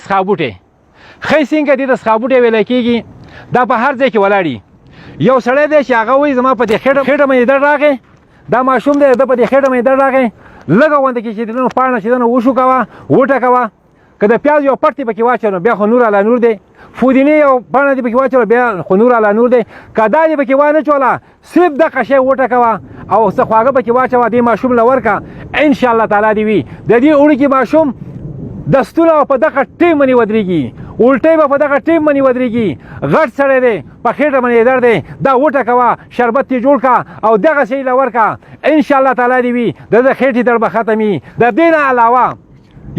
سخابوټی خی څنګه دې ته سخابوټی ویلی کېږي دا په هر ځای کې ولاړي یو سړی دی چې هغه وایي زما په دې خېټه مې درد راغی دا ماشوم دی د په دې خېټه مې درد راغی لږه غونده کې چې دنو پاڼه چې دنه وشوکوه وټکوه که د پیاز یو پټ دې پکې واچوه بیا خو نور علا نور دی فودینې یو پاڼه دې پکې واچوله بیا خو نور علا نور دی که دا دې پکې وانهچوله صرف دغه شی وټکوه او څه خواږه پکې واچوه دې ماشوم له ورکه انشاءالله تعالی دې وي د دې اوړي کې ماشوم دستونه په دغه ټیم باندې ودرېږي الټۍ به په دغه ټیم باندې ودرېږي غټ سړی دی په خېټه باندې درد دی دا وټکوه شربت یې جوړ کړه او دغه شی له ورکړه انشاءالله تعالی دې وي د ده خېټې درد به ختم وي د دې نه علاوه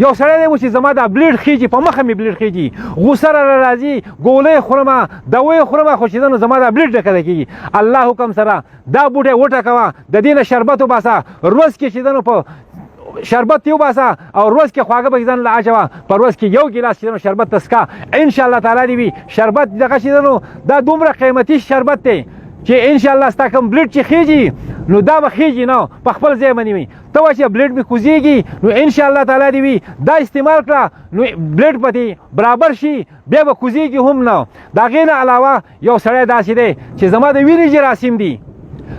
یو سړی دی چې زما دا بلیډ خېږي په مخه مې بلیډ خېږي غوسه را راځي ګولۍ خورمه دوۍ خورمه خو چې نو زما دا بلیډ ډکه کېږي الله حکم سره دا بوټی وټکوه د دې نه شربت وباسه روز کې چې نو په شربت یو باسه او روز کې خواږه به ځان له اچوه په روز کې یو ګیلاس چې شربت تسکه انشاءالله تعالی دې وي شربت دغه چې دا دومره قیمتي شربت دی چې انشاءالله ستا کوم بلیډ چې خېږي نو دا به خېږي نه په خپل ځای باندې وي ته وایې چې بلیډ مې کوزېږي نو انشاءالله تعالی دې وي دا استعمال کړه نو بلیډ به دې برابر شي بیا به کوزېږي هم نه د هغې نه علاوه یو سړی داسې دی چې زما د وینې جراثیم دي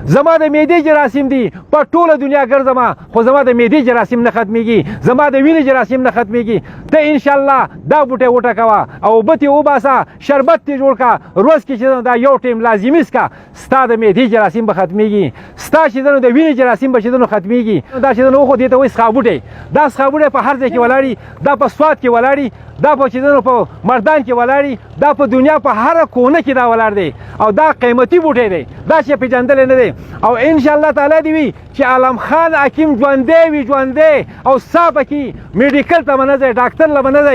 زما د معدې جراثیم دي په ټوله دنیا ګرځم خو زما د معدې جراثیم نه ختمیږي زما د وینې جراثیم نه ختمیږي ته انشاءالله دا بوټی وټکوه او اوبه ترې وباسه شربت ترې جوړ کړه روز کې چې دا یو ټیم لازمي څکه ستا د معدې جراثیم به ختمیږي ستا چې د وینې جراثیم به چې ختمیږي دا چې خو دې ته وایي سخابوټی دا سخابوټی په هر ځای کې ولاړي دا په سوات کې ولاړي دا په چې په مردان کې ولاړي دا په دنیا په هر کونه کې دا ولاړ دی او دا قیمتي بوټی دی دا چې پېژندلی نه دی او انشاءالله تعالی دې وي چې عالم خان حکیم ژوندی وي ژوندی او سا پکې میډیکل ته به نه ځئ ډاکټر له به نه ځئ